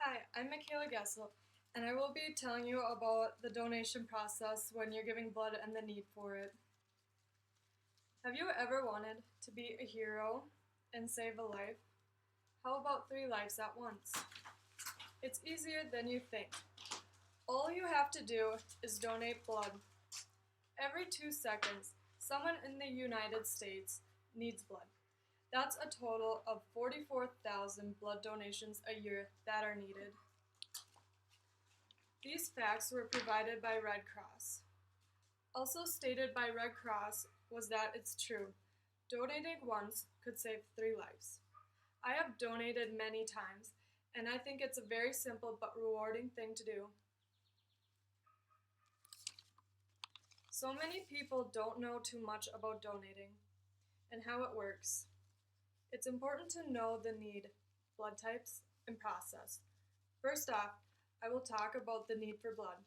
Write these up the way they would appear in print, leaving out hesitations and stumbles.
Hi, I'm Michaela Gessel, and I will be telling you about the donation process when you're giving blood and the need for it. Have you ever wanted to be a hero and save a life? How about 3 lives at once? It's easier than you think. All you have to do is donate blood. Every 2 seconds, someone in the United States needs blood. That's a total of 44,000 blood donations a year that are needed. These facts were provided by Red Cross. Also stated by Red Cross was that it's true. Donating once could save 3 lives. I have donated many times, and I think it's a very simple but rewarding thing to do. So many people don't know too much about donating and how it works. It's important to know the need, blood types, and process. First off, I will talk about the need for blood.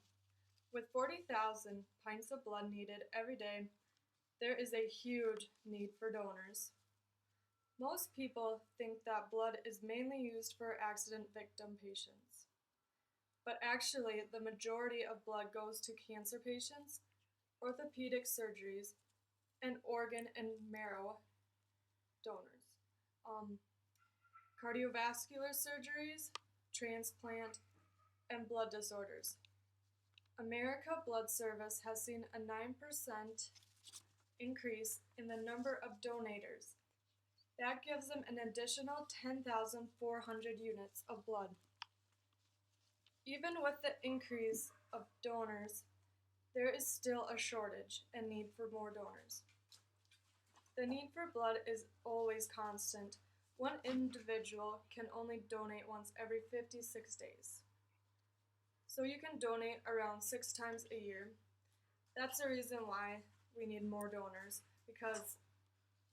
With 40,000 pints of blood needed every day, there is a huge need for donors. Most people think that blood is mainly used for accident victim patients. But actually, the majority of blood goes to cancer patients, orthopedic surgeries, and organ and marrow donors, cardiovascular surgeries, transplant, and blood disorders. America Blood Service has seen a 9% increase in the number of donators. That gives them an additional 10,400 units of blood. Even with the increase of donors, there is still a shortage and need for more donors. The need for blood is always constant. One individual can only donate once every 56 days. So you can donate around 6 times a year. That's the reason why we need more donors, because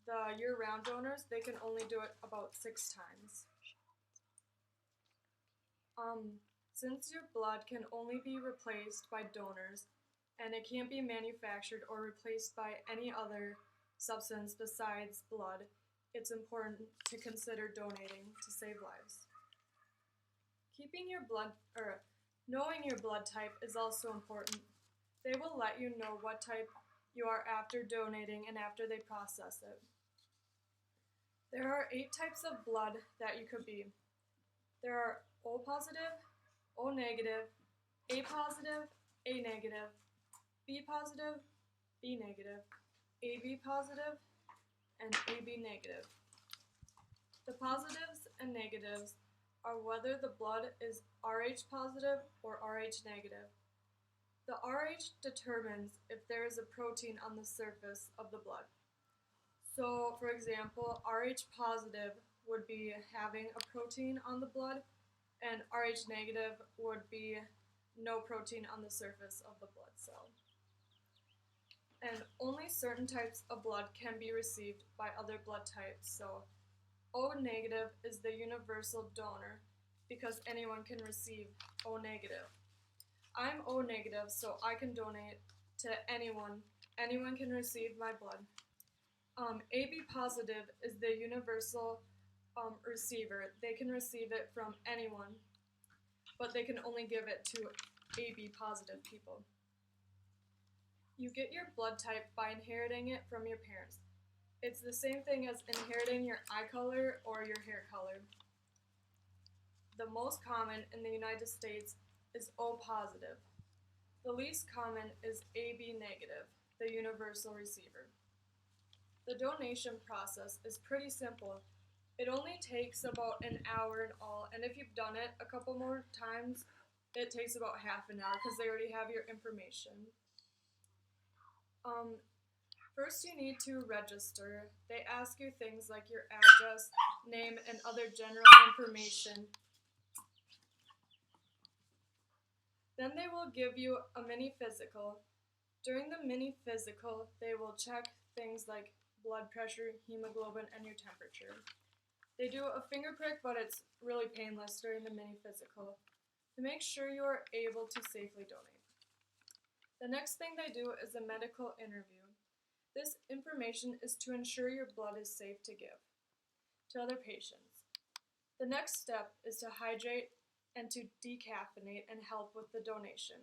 the year-round donors, they can only do it about 6 times. Since your blood can only be replaced by donors, and it can't be manufactured or replaced by any other substance besides blood, it's important to consider donating to save lives. Knowing your blood type is also important. They will let you know what type you are after donating and after they process it. There are 8 types of blood that you could be. There are O positive, O negative, A positive, A negative, B positive, B negative, AB positive, and AB negative. The positives and negatives are whether the blood is Rh positive or Rh negative. The Rh determines if there is a protein on the surface of the blood. So, for example, Rh positive would be having a protein on the blood, and Rh negative would be no protein on the surface of the blood cell. And only certain types of blood can be received by other blood types. So O negative is the universal donor because anyone can receive O negative. I'm O negative, so I can donate to anyone. Anyone can receive my blood. AB positive is the universal receiver. They can receive it from anyone, but they can only give it to AB positive people. You get your blood type by inheriting it from your parents. It's the same thing as inheriting your eye color or your hair color. The most common in the United States is O positive. The least common is AB negative, the universal receiver. The donation process is pretty simple. It only takes about an hour in all, and if you've done it a couple more times, it takes about half an hour because they already have your information. First you need to register. They ask you things like your address, name, and other general information. Then they will give you a mini physical. During the mini physical, they will check things like blood pressure, hemoglobin, and your temperature. They do a finger prick, but it's really painless during the mini physical to make sure you are able to safely donate. The next thing they do is a medical interview. This information is to ensure your blood is safe to give to other patients. The next step is to hydrate and to decaffeinate and help with the donation.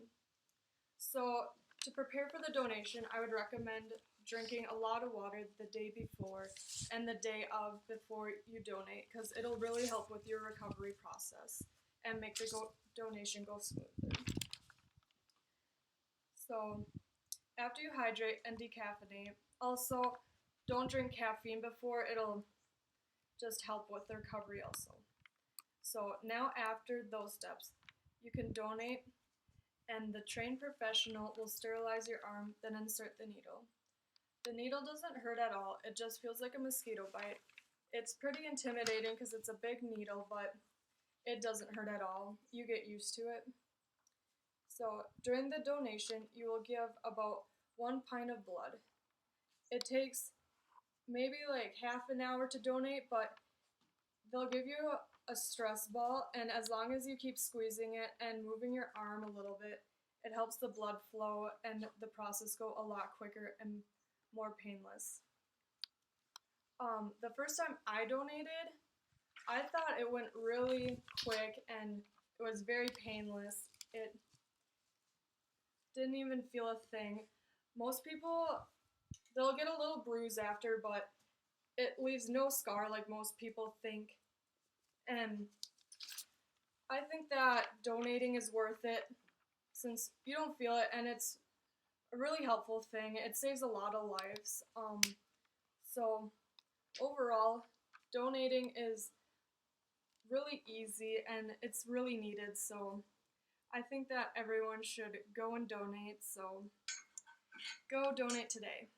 So to prepare for the donation, I would recommend drinking a lot of water the day before and the day of before you donate, because it'll really help with your recovery process and make the donation go smoother. So after you hydrate and decaffeinate, also don't drink caffeine before, it'll just help with the recovery also. So now after those steps, you can donate and the trained professional will sterilize your arm, then insert the needle. The needle doesn't hurt at all, it just feels like a mosquito bite. It's pretty intimidating because it's a big needle, but it doesn't hurt at all. You get used to it. So during the donation, you will give about 1 pint of blood. It takes maybe like half an hour to donate, but they'll give you a stress ball, and as long as you keep squeezing it and moving your arm a little bit, it helps the blood flow and the process go a lot quicker and more painless. The first time I donated, I thought it went really quick and it was very painless. It didn't even feel a thing. Most people, they'll get a little bruise after, but it leaves no scar like most people think. And I think that donating is worth it since you don't feel it, and it's a really helpful thing. It saves a lot of lives. So overall, donating is really easy and it's really needed. So I think that everyone should go and donate. So go donate today.